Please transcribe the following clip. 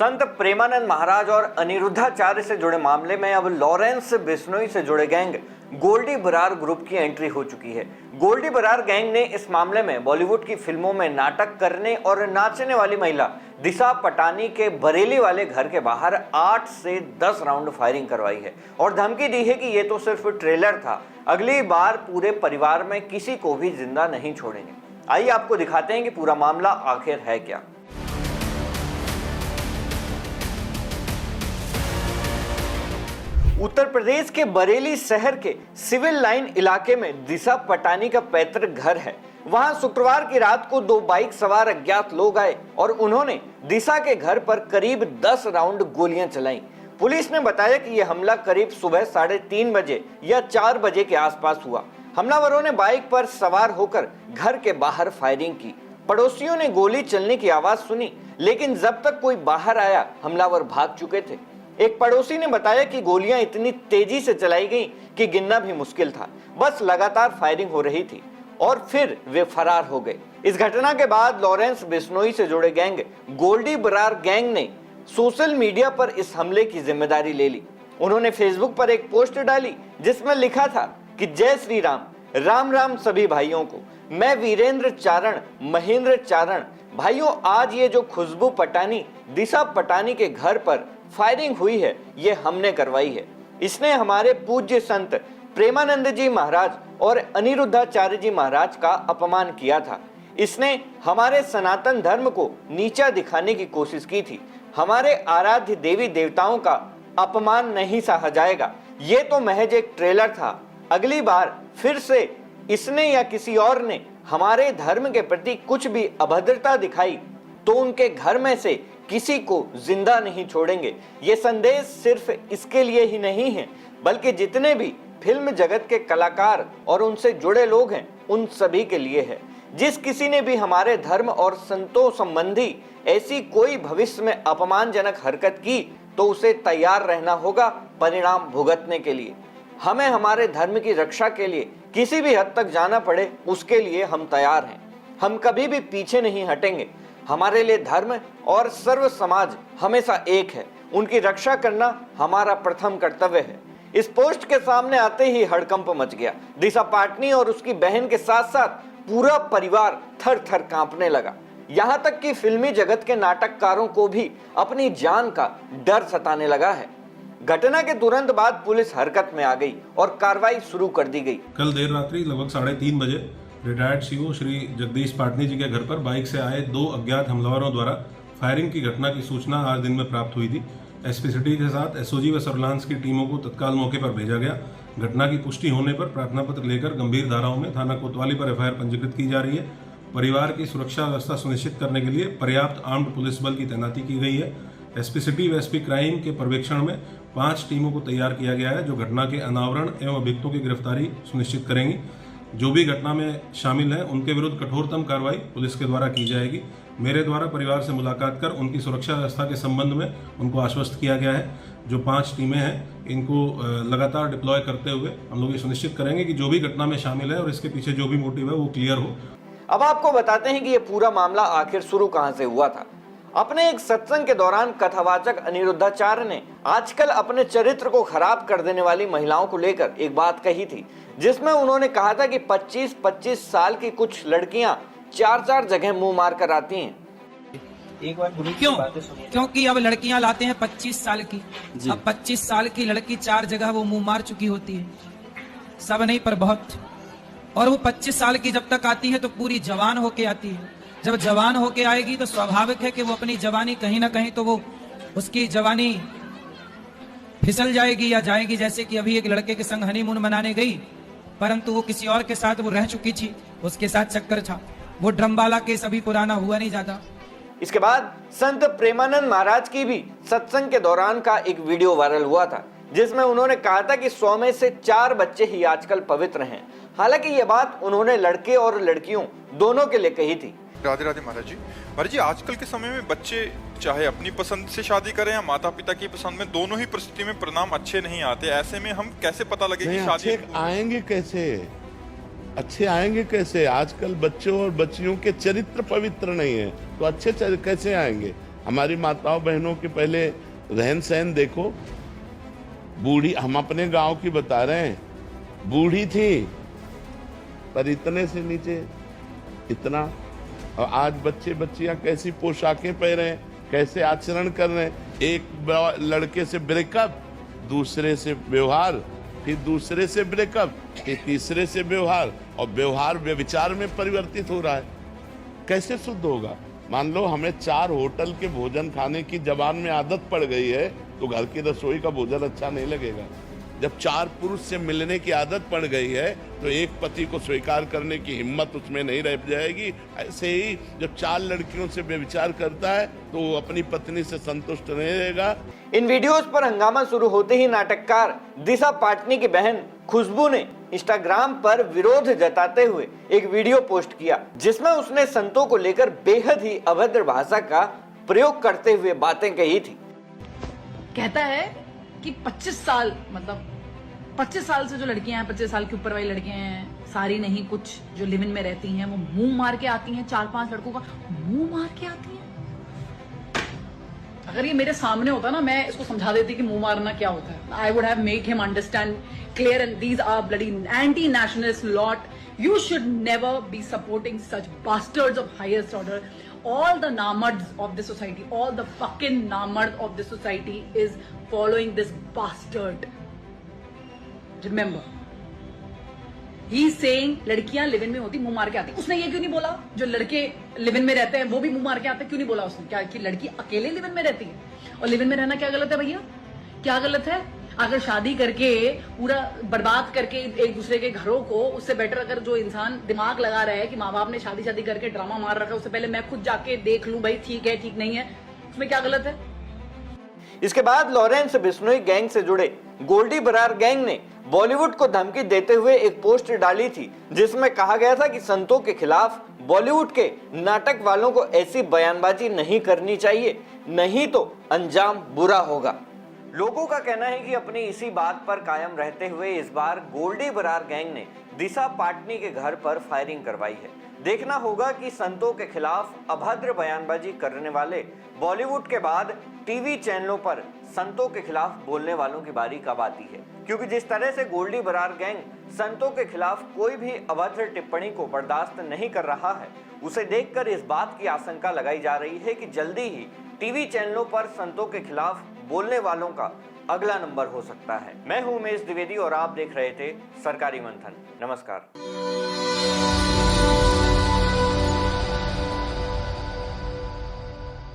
संत प्रेमानंद महाराज और अनिरुद्धाचार्य से जुड़े मामले में अब लॉरेंस बिश्नोई से जुड़े गैंग गोल्डी बरार ग्रुप की एंट्री हो चुकी है। गोल्डी बरार गैंग ने इस मामले में बॉलीवुड की फिल्मों में नाटक करने और नाचने वाली महिला दिशा पटानी के बरेली वाले घर के बाहर 8 से 10 राउंड फायरिंग करवाई है और धमकी दी है कि ये तो सिर्फ ट्रेलर था, अगली बार पूरे परिवार में किसी को भी जिंदा नहीं छोड़ेंगे। आइए आपको दिखाते हैं कि पूरा मामला आखिर है क्या। उत्तर प्रदेश के बरेली शहर के सिविल लाइन इलाके में दिशा पटानी का पैतृक घर है। वहां शुक्रवार की रात को 2 बाइक सवार अज्ञात लोग आए और उन्होंने दिशा के घर पर करीब 10 राउंड गोलियां चलाईं। पुलिस ने बताया कि यह हमला करीब सुबह 3:30 बजे या 4 बजे के आसपास हुआ। हमलावरों ने बाइक पर सवार होकर घर के बाहर फायरिंग की। पड़ोसियों ने गोली चलने की आवाज सुनी, लेकिन जब तक कोई बाहर आया हमलावर भाग चुके थे। एक पड़ोसी ने बताया कि गोलियां इतनी तेजी से चलाई गई कि गिनना भी मुश्किल था। बस लगातार फायरिंग हो रही थी और फिर वे फरार हो गए। इस घटना के बाद लॉरेंस बिश्नोई से जुड़े गैंग गोल्डी बरार गैंग ने सोशल मीडिया पर इस हमले की जिम्मेदारी ले ली। उन्होंने फेसबुक पर एक पोस्ट डाली जिसमें लिखा था कि जय श्री राम, राम राम सभी भाइयों को। मैं वीरेंद्र चारण, महेंद्र चारण। भाइयों, आज ये जो खुशबू पटानी, दिशा पटानी के घर पर फायरिंग हुई है, ये हमने करवाई है। इसने हमारे पूज्य संत प्रेमानंद जी महाराज और अनिरुद्धाचार्य जी महाराज का अपमान किया था। इसने हमारे सनातन धर्म को नीचा दिखाने की कोशिश की थी। हमारे आराध्य देवी देवताओं का अपमान नहीं सहा जाएगा। ये तो महज एक ट्रेलर था। अगली बार फिर से इसने या किसी और ने हमारे धर्म के प्रति कुछ भी अभद्रता दिखाई तो उनके घर में से किसी को जिंदा नहीं छोड़ेंगे। ये संदेश सिर्फ इसके लिए ही नहीं है, बल्कि जितने भी फिल्म जगत के कलाकार और उनसे जुड़े लोग हैं, उन सभी के लिए है। जिस किसी ने भी हमारे धर्म और संतों संबंधी ऐसी कोई भविष्य में अपमानजनक हरकत की तो उसे तैयार रहना होगा परिणाम भुगतने के लिए। हमें हमारे धर्म की रक्षा के लिए किसी भी हद तक जाना पड़े, उसके लिए हम तैयार हैं। हम कभी भी पीछे नहीं हटेंगे। हमारे लिए धर्म और सर्व समाज हमेशा एक है। उनकी रक्षा करना हमारा प्रथम कर्तव्य है। इस पोस्ट के सामने आते ही हड़कंप मच गया। दिशा पटानी और उसकी बहन के साथ साथ पूरा परिवार थर थर कांपने लगा। यहां तक कि फिल्मी जगत के नाटककारों को भी अपनी जान का डर सताने लगा है। घटना के तुरंत बाद पुलिस हरकत में आ गई और कार्रवाई शुरू कर दी गई। कल देर रात्रि लगभग 3:30 बजे रिटायर्ड सीओ श्री जगदीश पाटनी जी के घर पर बाइक से आए 2 अज्ञात हमलावरों द्वारा फायरिंग की घटना की सूचना आज दिन में प्राप्त हुई थी। एसपी सिटी के साथ एसओजी व सर्विलांस की टीमों को तत्काल मौके पर भेजा गया। घटना की पुष्टि होने पर प्रार्थना पत्र लेकर गंभीर धाराओं में थाना कोतवाली पर एफआईआर पंजीकृत की जा रही है। परिवार की सुरक्षा व्यवस्था सुनिश्चित करने के लिए पर्याप्त आर्म्ड पुलिस बल की तैनाती की गई है। एसपी सिटी व एसपी क्राइम के पर्यवेक्षण में 5 टीमों को तैयार किया गया है, जो घटना के अनावरण एवं अभियुक्तों की गिरफ्तारी सुनिश्चित करेंगी। जो भी घटना में शामिल हैं उनके विरुद्ध कठोरतम कार्रवाई पुलिस के द्वारा की जाएगी। मेरे द्वारा परिवार से मुलाकात कर उनकी सुरक्षा व्यवस्था के संबंध में उनको आश्वस्त किया गया है। जो 5 टीमें हैं इनको लगातार डिप्लॉय करते हुए हम लोग ये सुनिश्चित करेंगे कि जो भी घटना में शामिल है और इसके पीछे जो भी मोटिव है वो क्लियर हो। अब आपको बताते हैं कि ये पूरा मामला आखिर शुरू कहां से हुआ था। अपने एक सत्संग के दौरान कथावाचक अनिरुद्धाचार्य ने आजकल अपने चरित्र को खराब कर देने वाली महिलाओं को लेकर एक बात कही थी, जिसमें उन्होंने कहा था कि 25-25 साल की कुछ लड़कियां 4-4 जगह मुंह मार कर आती हैं। एक बार क्योंकि अब लड़कियां लाते हैं 25 साल की। अब 25 साल की लड़की 4 जगह वो मुंह मार चुकी होती है, सब नहीं पर बहुत। और वो 25 साल की जब तक आती है तो पूरी जवान होके आती है। जब जवान होके आएगी तो स्वाभाविक है कि वो अपनी जवानी कहीं ना कहीं तो वो उसकी जवानी फिसल जाएगी या जाएगी। जैसे कि अभी एक लड़के के संग हनीमून मनाने गई, परंतु वो किसी और के साथ वो रह चुकी थी, उसके साथ चक्कर था। वो ड्रमवाला केस अभी पुराना हुआ नहीं जाता। इसके बाद संत प्रेमानंद महाराज की भी सत्संग के दौरान का एक वीडियो वायरल हुआ था, जिसमें उन्होंने कहा था कि 100 में से 4 बच्चे ही आजकल पवित्र हैं। हालांकि ये बात उन्होंने लड़के और लड़कियों दोनों के लिए कही थी। राधे राधे महाराज जी। महाराज जी, आजकल के समय में बच्चे चाहे अपनी पसंद से शादी करें या माता पिता की पसंद में, दोनों ही परिस्थिति में परिणाम अच्छे नहीं आते। ऐसे में हम कैसे पता लगे कि शादी आएंगे कैसे? अच्छे आएंगे कैसे? आजकल बच्चों और बच्चियों के चरित्र पवित्र नहीं है तो अच्छे कैसे आएंगे? हमारी माताओं बहनों के पहले रहन सहन देखो। बूढ़ी, हम अपने गांव की बता रहे हैं, बूढ़ी थी पर इतने से नीचे इतना, और आज बच्चे बच्चियां कैसी पोशाकें पहन रहे हैं, कैसे आचरण कर रहे हैं। एक लड़के से ब्रेकअप, दूसरे से व्यवहार, फिर दूसरे से ब्रेकअप, फिर तीसरे से व्यवहार, और व्यवहार व्यभिचार में परिवर्तित हो रहा है। कैसे शुद्ध होगा? मान लो हमें 4 होटल के भोजन खाने की जबान में आदत पड़ गई है, तो घर की रसोई का भोजन अच्छा नहीं लगेगा। जब 4 पुरुष से मिलने की आदत पड़ गई है, तो एक पति को स्वीकार करने की हिम्मत उसमें नहीं रह जाएगी। ऐसे ही जब 4 लड़कियों से व्यभिचार करता है, तो वो अपनी पत्नी से संतुष्ट नहीं रहेगा। इन वीडियोस पर हंगामा शुरू होते ही नाटककार दिशा पाटनी की बहन खुशबू ने इंस्टाग्राम पर विरोध जताते हुए एक वीडियो पोस्ट किया, जिसमें उसने संतों को लेकर बेहद ही अभद्र भाषा का प्रयोग करते हुए बातें कही थी। कहता है कि 25 साल, मतलब 25 साल से जो लड़कियां हैं, 25 साल के ऊपर वाली लड़कियां हैं, सारी नहीं, कुछ जो लिव इन में रहती हैं, वो मुंह मार के आती हैं। 4-5 लड़कों का मुंह मार के आती हैं। अगर ये मेरे सामने होता ना, मैं इसको समझा देती कि मुंह मारना क्या होता है। I would have made him understand clear, and these are bloody anti nationalist lot. You should never be supporting such bastards of highest order. All the namards of the society, all the fucking namards of the society is following this bastard. Remember, he's saying लड़कियां live in में होती मुंह मार के आती। उसने ये क्यों नहीं बोला जो लड़के लिव इन में रहते हैं वो भी मुंह मार के आते? क्यों नहीं बोला उसने? क्या कि लड़की अकेले लिव इन में रहती है? और लिव इन में रहना क्या गलत है भैया? क्या गलत है? अगर शादी करके पूरा बर्बाद करके एक दूसरे के घरों को, उससे बेटर अगर जो इंसान दिमाग लगा रहा है कि माँ बाप ने शादी करके ड्रामा मार रखा है, उससे पहले मैं खुद जाके देख लूं भाई ठीक है ठीक नहीं है, उसमें क्या गलत है? इसके बाद लॉरेंस बिश्नोई गैंग से जुड़े गोल्डी बरार गैंग ने बॉलीवुड को धमकी देते हुए एक पोस्ट डाली थी, जिसमें कहा गया था कि संतों के खिलाफ बॉलीवुड के नाटक वालों को ऐसी बयानबाजी नहीं करनी चाहिए, नहीं तो अंजाम बुरा होगा। लोगों का कहना है कि अपनी इसी बात पर कायम रहते हुए इस बार गोल्डी बरार गैंग ने दिशा पाटनी के घर पर फायरिंग करवाई है। देखना होगा कि संतों के खिलाफ अभद्र बयानबाजी करने वाले बॉलीवुड के बाद टीवी चैनलों पर संतों के खिलाफ बोलने वालों की बारी कब आती है, क्योंकि जिस तरह से गोल्डी बरार गैंग संतों के खिलाफ कोई भी अभद्र टिप्पणी को बर्दाश्त नहीं कर रहा है, उसे देखकर इस बात की आशंका लगाई जा रही है कि जल्दी ही टीवी चैनलों पर संतों के खिलाफ बोलने वालों का अगला नंबर हो सकता है। मैं हूं उमेश द्विवेदी और आप देख रहे थे सरकारी मंथन। नमस्कार।